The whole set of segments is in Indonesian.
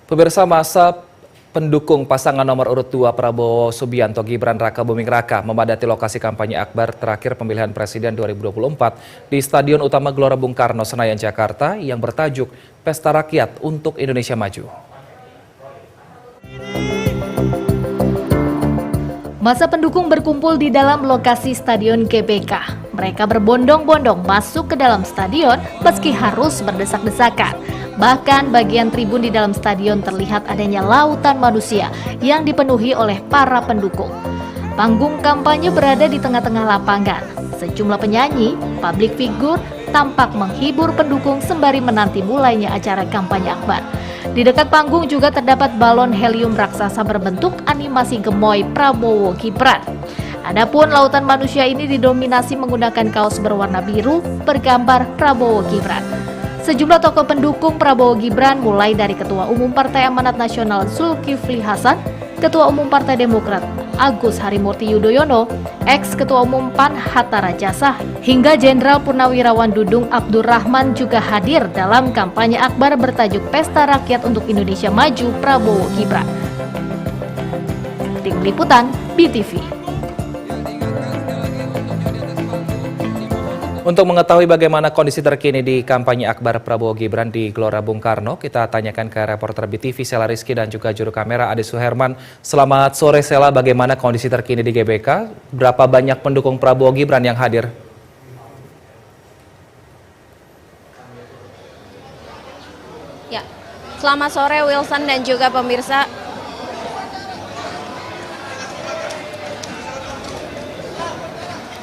Pemirsa, masa pendukung pasangan nomor urut 2 Prabowo Subianto Gibran Raka Buming Raka memadati lokasi kampanye akbar terakhir pemilihan presiden 2024 di Stadion Utama Gelora Bung Karno, Senayan, Jakarta yang bertajuk Pesta Rakyat untuk Indonesia Maju. Masa pendukung berkumpul di dalam lokasi Stadion GBK. Mereka berbondong-bondong masuk ke dalam stadion meski harus berdesak-desakan. Bahkan bagian tribun di dalam stadion terlihat adanya lautan manusia yang dipenuhi oleh para pendukung. Panggung kampanye berada di tengah-tengah lapangan. Sejumlah penyanyi, publik figur tampak menghibur pendukung sembari menanti mulainya acara kampanye akbar. Di dekat panggung juga terdapat balon helium raksasa berbentuk animasi gemoy Prabowo Gibran. Adapun lautan manusia ini didominasi menggunakan kaos berwarna biru bergambar Prabowo Gibran. Sejumlah tokoh pendukung Prabowo Gibran mulai dari Ketua Umum Partai Amanat Nasional Zulkifli Hasan, Ketua Umum Partai Demokrat Agus Harimurti Yudhoyono, ex-Ketua Umum PAN Hatta Rajasa, hingga Jenderal Purnawirawan Dudung Abdurrahman juga hadir dalam kampanye akbar bertajuk Pesta Rakyat untuk Indonesia Maju Prabowo Gibran. Tim Liputan BTV. Untuk mengetahui bagaimana kondisi terkini di kampanye akbar Prabowo Gibran di Gelora Bung Karno, kita tanyakan ke reporter BTV Sela Rizky dan juga juru kamera Ade Suherman. Selamat sore Sela, bagaimana kondisi terkini di GBK? Berapa banyak pendukung Prabowo Gibran yang hadir? Ya, selamat sore Wilson dan juga pemirsa.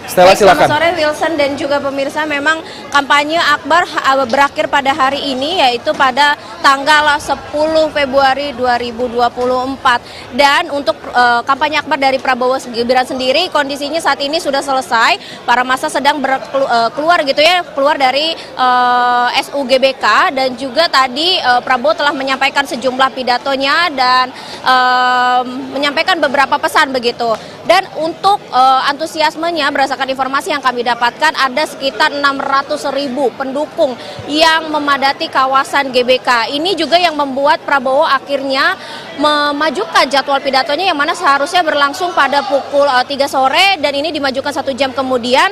Stella, silakan. Selamat sore Wilson dan juga pemirsa, memang kampanye akbar berakhir pada hari ini, yaitu pada tanggal 10 Februari 2024. Dan untuk kampanye akbar dari Prabowo Gibran sendiri, kondisinya saat ini sudah selesai. Para massa sedang keluar gitu ya, keluar dari SUGBK, dan juga tadi Prabowo telah menyampaikan sejumlah pidatonya dan menyampaikan beberapa pesan begitu. Dan untuk antusiasmenya, berdasarkan informasi yang kami dapatkan, ada sekitar 600.000 pendukung yang memadati kawasan GBK. Ini juga yang membuat Prabowo akhirnya memajukan jadwal pidatonya yang mana seharusnya berlangsung pada pukul 3 sore dan ini dimajukan 1 jam kemudian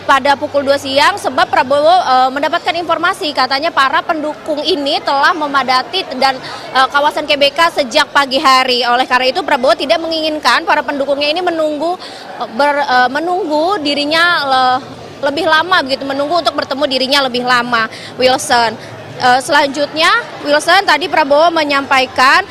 pada pukul 2 siang sebab Prabowo mendapatkan informasi katanya para pendukung ini telah memadati dan kawasan GBK sejak pagi hari. Oleh karena itu Prabowo tidak menginginkan para pendukungnya ini menunggu dirinya lebih lama begitu, menunggu untuk bertemu dirinya lebih lama. Wilson. Selanjutnya, Wilson, tadi Prabowo menyampaikan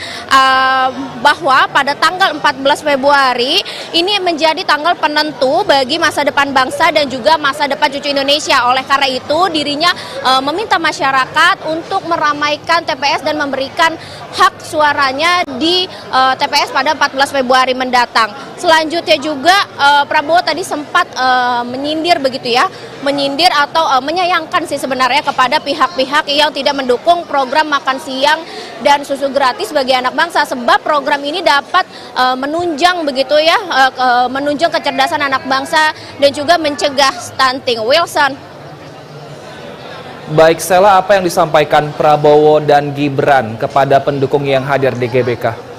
bahwa pada tanggal 14 Februari ini menjadi tanggal penentu bagi masa depan bangsa dan juga masa depan cucu Indonesia. Oleh karena itu, dirinya meminta masyarakat untuk meramaikan TPS dan memberikan hak suaranya di TPS pada 14 Februari mendatang. Selanjutnya juga Prabowo tadi sempat menyindir begitu ya, menyindir atau menyayangkan sih sebenarnya kepada pihak-pihak yang tidak mendukung program makan siang dan susu gratis bagi anak bangsa sebab program ini dapat menunjang begitu ya, menunjang kecerdasan anak bangsa dan juga mencegah stunting. Wilson. Baik Sela, apa yang disampaikan Prabowo dan Gibran kepada pendukung yang hadir di GBK?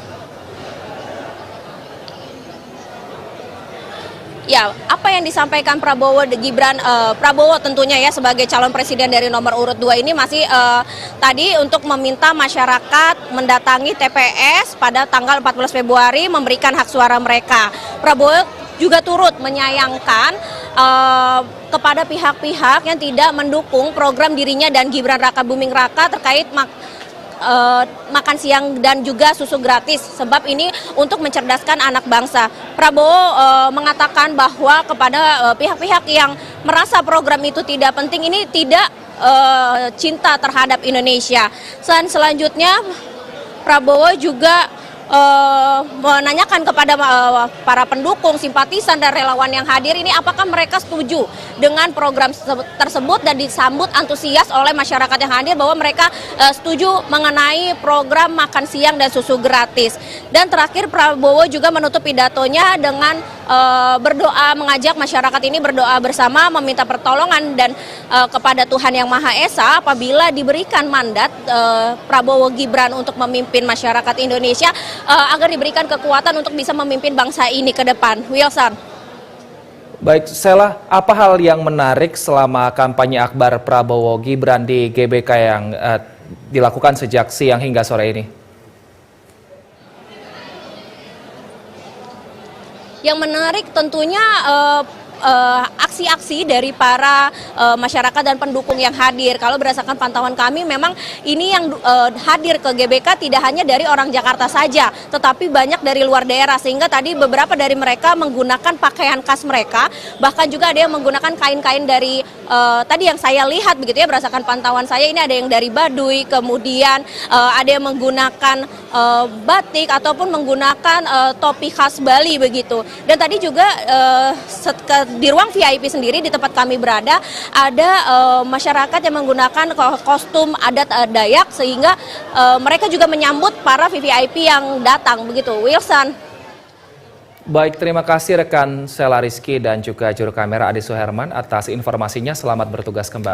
Ya, apa yang disampaikan Prabowo Gibran, Prabowo tentunya ya sebagai calon presiden dari nomor urut 2 ini masih tadi untuk meminta masyarakat mendatangi TPS pada tanggal 14 Februari memberikan hak suara mereka. Prabowo juga turut menyayangkan kepada pihak-pihak yang tidak mendukung program dirinya dan Gibran Raka Buming Raka terkait makan siang dan juga susu gratis sebab ini untuk mencerdaskan anak bangsa. Prabowo mengatakan bahwa kepada pihak-pihak yang merasa program itu tidak penting ini tidak cinta terhadap Indonesia. Selanjutnya Prabowo juga menanyakan kepada para pendukung, simpatisan dan relawan yang hadir ini apakah mereka setuju dengan program tersebut dan disambut antusias oleh masyarakat yang hadir bahwa mereka setuju mengenai program makan siang dan susu gratis. Dan terakhir Prabowo juga menutup pidatonya dengan berdoa, mengajak masyarakat ini berdoa bersama, meminta pertolongan dan kepada Tuhan Yang Maha Esa apabila diberikan mandat Prabowo Gibran untuk memimpin masyarakat Indonesia agar diberikan kekuatan untuk bisa memimpin bangsa ini ke depan. Wilson. Baik, Sela, apa hal yang menarik selama kampanye akbar Prabowo Gibran di GBK yang dilakukan sejak siang hingga sore ini? Yang menarik tentunya aksi-aksi dari para masyarakat dan pendukung yang hadir. Kalau berdasarkan pantauan kami, memang ini yang hadir ke GBK tidak hanya dari orang Jakarta saja, tetapi banyak dari luar daerah, sehingga tadi beberapa dari mereka menggunakan pakaian khas mereka, bahkan juga ada yang menggunakan kain-kain dari tadi yang saya lihat begitu ya, berdasarkan pantauan saya ini ada yang dari Baduy, kemudian ada yang menggunakan batik ataupun menggunakan topi khas Bali begitu. Dan tadi juga di ruang VIP sendiri di tempat kami berada ada masyarakat yang menggunakan kostum adat Dayak, sehingga mereka juga menyambut para VIP yang datang begitu. Wilson. Baik, terima kasih rekan Sela Rizky dan juga juru kamera Adi Suherman atas informasinya. Selamat bertugas kembali.